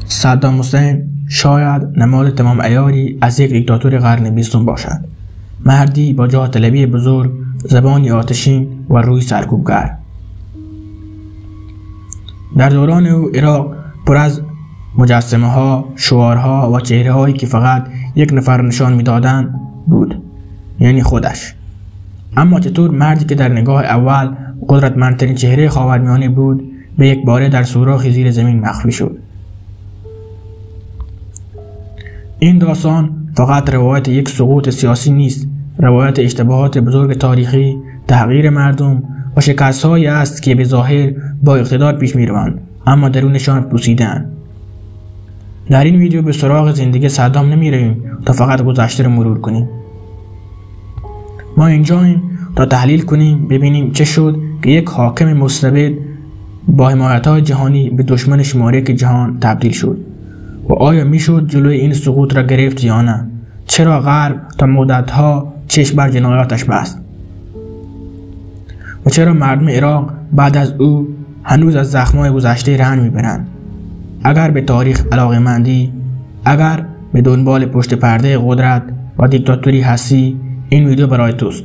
صدام حسین شاید نماد تمام عیاری از یک دیکتاتور قرن 20 باشد. مردی با جاه طلبی بزرگ، زبانی آتشین و روی سرکوبگر. در دوران او عراق پر از مجسمه ها، شعارها و چهره هایی که فقط یک نفر نشان میدادند بود، یعنی خودش. اما چطور مردی که در نگاه اول قدرتمندترین چهره خاورمیانه بود به یک باره در سوراخی زیر زمین مخفی شد؟ این داستان فقط روایت یک سقوط سیاسی نیست، روایت اشتباهات بزرگ تاریخی، تحقیر مردم و شکست‌هایی است که به ظاهر با اقتدار پیش می‌روند اما درونشان پوسیده‌اند. در این ویدیو به سراغ زندگی صدام نمی‌رویم تا فقط گذشته را مرور کنیم. ما اینجاییم تا تحلیل کنیم، ببینیم چه شد که یک حاکم مستبد با حمایت‌های جهانی به دشمن شماره یک جهان تبدیل شد و آیا میشد جلوی این سقوط را گرفت یا نه؟ چرا غرب تا مدت‌ها چشم بر جنایاتش بست؟ و چرا مردم عراق بعد از او هنوز از زخم‌های گذشته رنج می‌برند؟ اگر به تاریخ علاقه‌مندی، اگر به دنبال پشت پرده قدرت و دیکتاتوری هستی، این ویدیو برای توست.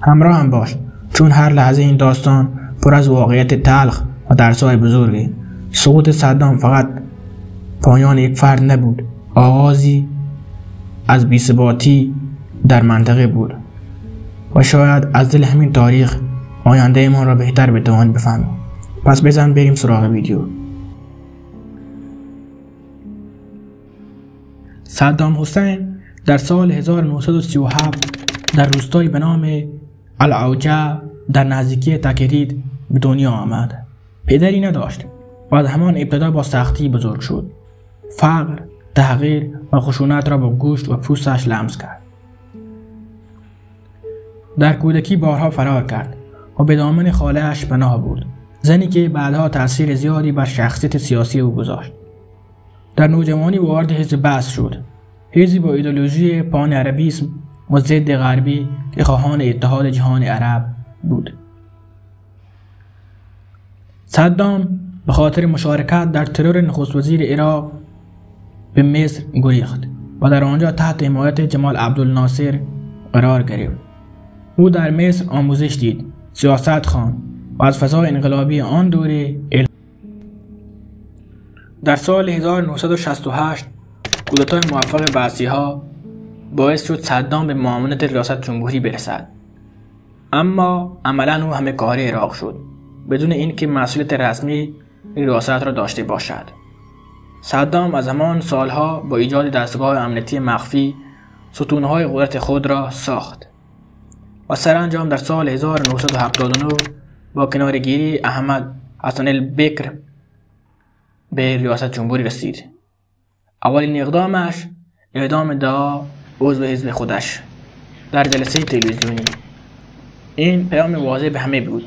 همراه هم باش، چون هر لحظه این داستان پر از واقعیت تلخ و درس‌های بزرگه. سقوط صدام فقط پایان یک فرد نبود، آغازی از بی‌ثباتی در منطقه بود و شاید از دل همین تاریخ آینده ما را بهتر بتوان بفهمیم. پس بزن بریم سراغ ویدیو. صدام حسین در سال 1937 در روستایی به نام العوجه در نزدیکی تکرید به دنیا آمد. پدری نداشت و از همان ابتدا با سختی بزرگ شد. فقر، تحقیر و خشونت را با گوشت و پوستش لمس کرد. در کودکی بارها فرار کرد و به دامن خاله‌اش پناه برد، زنی که بعدها تأثیر زیادی بر شخصیت سیاسی او گذاشت. در نوجوانی وارد حزب بعث شد، حزبی با ایدئولوژی پان عربیسم و ضد غربی که خواهان اتحاد جهان عرب بود. صدام به خاطر مشارکت در ترور نخست وزیر عراق به مصر گریخت و در آنجا تحت حمایت جمال عبدالناصر قرار گرفت. او در مصر آموزش دید، سیاست خواند و از فضای انقلابی آن دوره در سال 1968 کودتای موفق بعثی‌ها باعث شد صدام به معاونت ریاست جمهوری برسد. اما عملاً او همه کار عراق شد بدون اینکه مسئولیت رسمی ریاست را داشته باشد. صدام از همان سالها با ایجاد دستگاه امنیتی مخفی ستونهای قدرت خود را ساخت و سرانجام در سال 1979 با کنارگیری احمد حسن البکر به ریاست جمهوری رسید. اولین اقدامش اعدام داعا عضو حزب خودش در جلسه تلویزیونی. این پیام واضح به همه بود،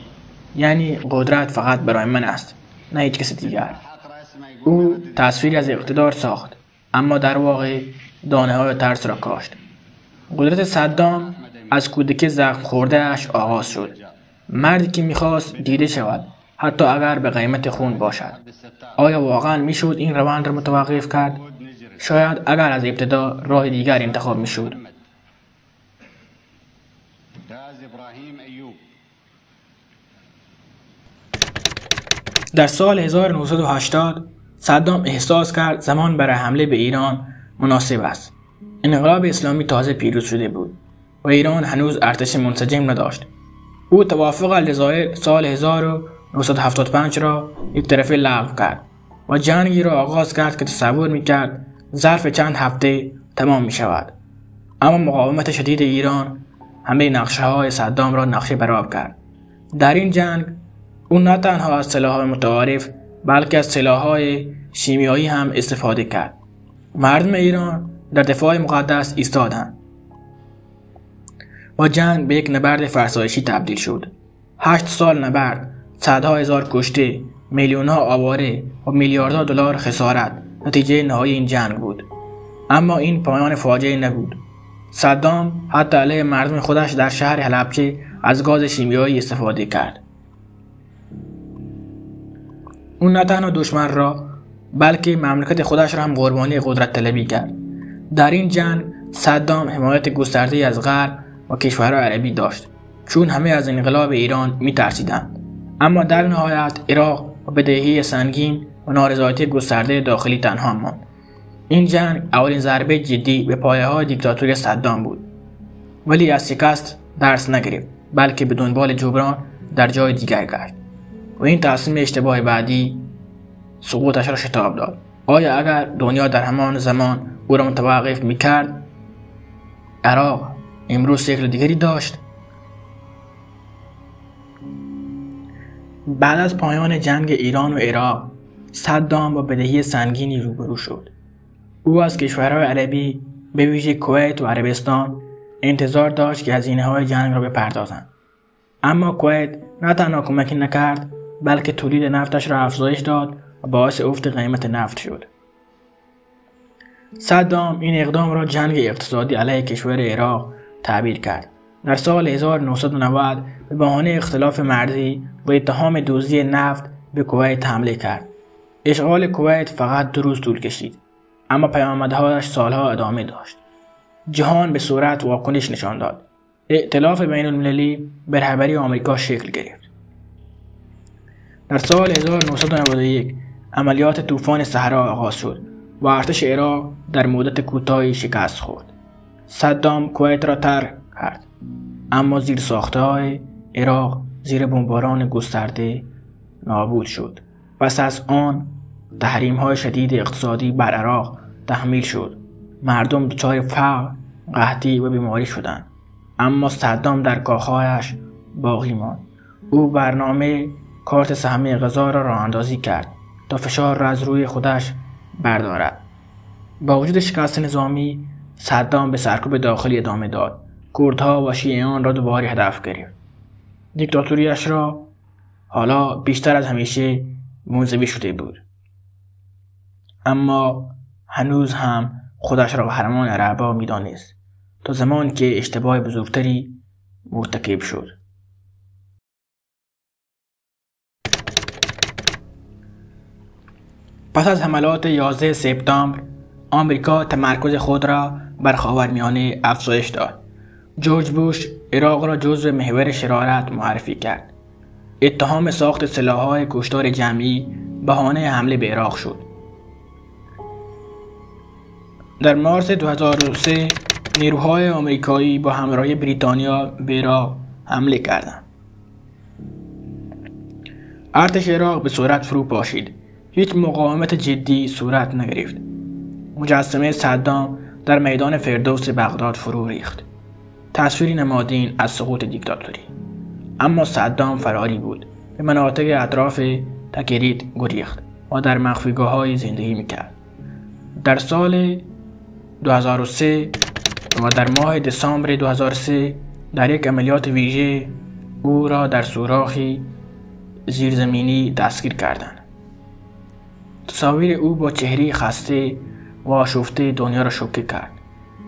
یعنی قدرت فقط برای من است، نه هیچ کس دیگر. او تصویری از اقتدار ساخت، اما در واقع دانه های ترس را کاشت. قدرت صدام از کودکی زخم خورده اش آغاز شد. مردی که میخواست دیده شود، حتی اگر به قیمت خون باشد. آیا واقعا میشد این روند را متوقف کرد؟ شاید اگر از ابتدا راه دیگر انتخاب میشد. در سال 1980 صدام احساس کرد زمان برای حمله به ایران مناسب است. انقلاب اسلامی تازه پیروز شده بود و ایران هنوز ارتش منسجم نداشت. او توافق الجزایر سال 1975 را یک طرفه لغو کرد و جنگی را آغاز کرد که تصور میکرد ظرف چند هفته تمام می شود. اما مقاومت شدید ایران همه نقشه های صدام را نقشه برآب کرد. در این جنگ او نه تنها از سلاح‌های متعارف بلکه از سلاح‌های شیمیایی هم استفاده کرد. مردم ایران در دفاع مقدس ایستادند و جنگ به یک نبرد فرسایشی تبدیل شد. 8 سال نبرد، صدها هزار کشته، میلیون‌ها آواره و میلیاردها دلار خسارت نتیجه نهایی این جنگ بود. اما این پایان فاجعه نبود. صدام حتی علیه مردم خودش در شهر حلبچه از گاز شیمیایی استفاده کرد. او نه تنها دشمن را بلکه مملکت خودش را هم قربانی قدرت طلبی کرد. در این جنگ صدام حمایت گسترده از غرب و کشورهای عربی داشت، چون همه از انقلاب ایران می‌ترسیدند. اما در نهایت عراق و بدهی سنگین و نارضایتی گسترده داخلی تنها ماند. این جنگ اولین ضربه جدی به پایه‌های دیکتاتوری صدام بود، ولی از شکست درس نگرفت، بلکه به دنبال جبران در جای دیگر گشت و این تصمیم اشتباه بعدی سقوطش را شتاب داد. آیا اگر دنیا در همان زمان او را متوقف می‌کرد، عراق امروز شکل دیگری داشت؟ بعد از پایان جنگ ایران و عراق، صدام با بدهی سنگینی روبرو شد. او از کشورهای عربی به ویژه کویت و عربستان انتظار داشت که هزینه‌های جنگ را بپردازند. اما کویت نه تنها کمکی نکرد، بلکه تولید نفتش را افزایش داد و باعث افت قیمت نفت شد. صدام این اقدام را جنگ اقتصادی علیه کشور عراق تعبیر کرد. در سال 1990 به بهانه اختلاف مرزی و اتهام دزدی نفت به کویت حمله کرد. اشغال کویت فقط 2 روز طول کشید، اما پیامدهایش سالها ادامه داشت. جهان به سرعت واکنش نشان داد. ائتلاف بین المللی به رهبری آمریکا شکل گرفت. در سال 1991 عملیات طوفان صحرا آغاز شد و ارتش عراق در مدت کوتاهی شکست خورد. صدام کویت را ترک کرد، اما زیرساخت‌های عراق زیر بمباران گسترده نابود شد. پس از آن تحریم‌های شدید اقتصادی بر عراق تحمیل شد. مردم دچار فقر، قحطی و بیماری شدند، اما صدام در کاخهایش باقی ماند. او برنامه کارت سهمی غذا را راه اندازی کرد تا فشار را از روی خودش بردارد. با وجود شکست نظامی، صدام به سرکوب داخلی ادامه داد. کردها و شیعیان را دوباره هدف گرفت. دیکتاتوریش را حالا بیشتر از همیشه منزوی شده بود، اما هنوز هم خودش را قهرمان عربا می‌دانست تا زمانی که اشتباه بزرگتری مرتکب شد. پس از حملات 11 سپتامبر، آمریکا تمرکز خود را بر خاورمیانه افزایش داد. جورج بوش عراق را جزو محور شرارت معرفی کرد. اتهام ساخت سلاح‌های کشتار جمعی بهانه حمله به عراق شد. در مارس 2003 نیروهای آمریکایی با همراهی بریتانیا به عراق حمله کردند. ارتش عراق به سرعت فرو پاشید. هیچ مقاومت جدی صورت نگرفت. مجسمه صدام در میدان فردوس بغداد فرو ریخت. تصویری نمادین از سقوط دیکتاتوری. اما صدام فراری بود. به مناطق اطراف تکریت گریخت و در مخفیگاه‌های زندگی میکرد. در سال 2003 و در ماه دسامبر 2003 در یک عملیات ویژه او را در سوراخی زیرزمینی دستگیر کردند. تصاویر او با چهره خسته و آشفته دنیا را شوکه کرد.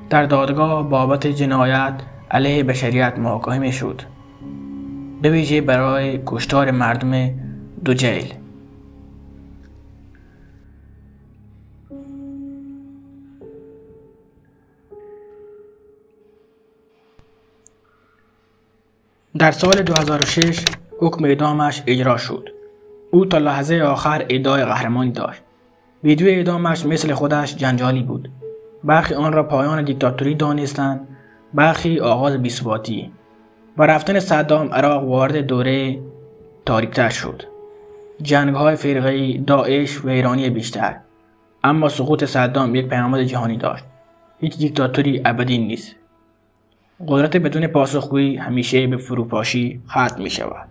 در دادگاه بابت جنایت علیه بشریت محاکمه شد، به ویژه برای کشتار مردم دوجیل. در سال 2006 حکم اعدامش اجرا شد. او تا لحظه آخر ادعای قهرمانی داشت. ویدیو اعدامش مثل خودش جنجالی بود. برخی آن را پایان دیکتاتوری دانستند، برخی آغاز بی‌ثباتی. با رفتن صدام عراق وارد دوره تاریک‌تر شد. جنگ‌های فرقه‌ای، داعش و ایرانی بیشتر. اما سقوط صدام یک پیامد جهانی داشت. هیچ دیکتاتوری ابدی نیست. قدرت بدون پاسخگویی همیشه به فروپاشی ختم می‌شود.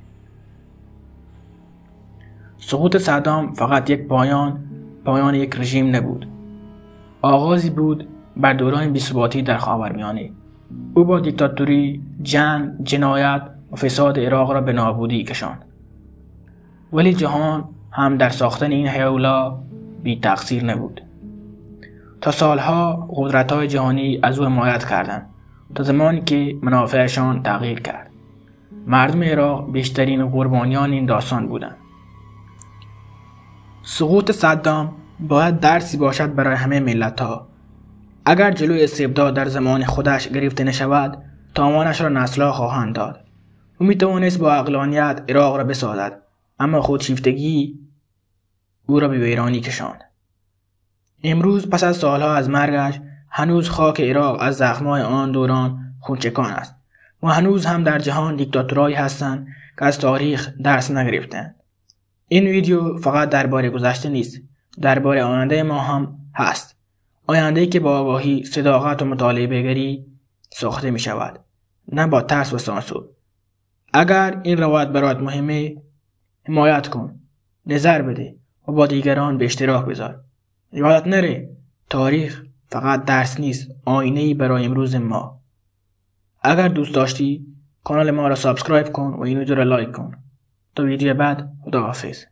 سقوط صدام فقط یک پایان یک رژیم نبود. آغازی بود بر دوران بی‌ثباتی در خاورمیانه. او با دیکتاتوری، جنگ، جنایت و فساد عراق را به نابودی کشاند. ولی جهان هم در ساختن این هیولا بی تقصیر نبود. تا سالها قدرت‌های جهانی از او حمایت کردند تا زمانی که منافعشان تغییر کرد. مردم عراق بیشترین قربانیان این داستان بودند. سقوط صدام باید درسی باشد برای همه ملت‌ها. اگر جلوی استبداد در زمان خودش گرفته نشود، تاوانش را نسل‌ها خواهند داد. او می‌توانست با عقلانیت عراق را بسازد، اما خودشیفتگی او را به ویرانی کشاند. امروز پس از سالها از مرگش هنوز خاک عراق از زخم‌های آن دوران خونچکان است و هنوز هم در جهان دیکتاتورایی هستند که از تاریخ درس نگرفتند. این ویدیو فقط درباره گذشته نیست، درباره آینده ما هم هست. آینده‌ای که با آگاهی، صداقت و مطالعه‌گری ساخته می شود، نه با ترس و سانسور. اگر این روایت برات مهمه، حمایت کن، نظر بده و با دیگران به اشتراک بذار. یادت نره تاریخ فقط درس نیست، آینه‌ای برای امروز ما. اگر دوست داشتی کانال ما را سابسکرایب کن و این ویدیو را لایک کن. تا ویدیو بعد، خداحافظ.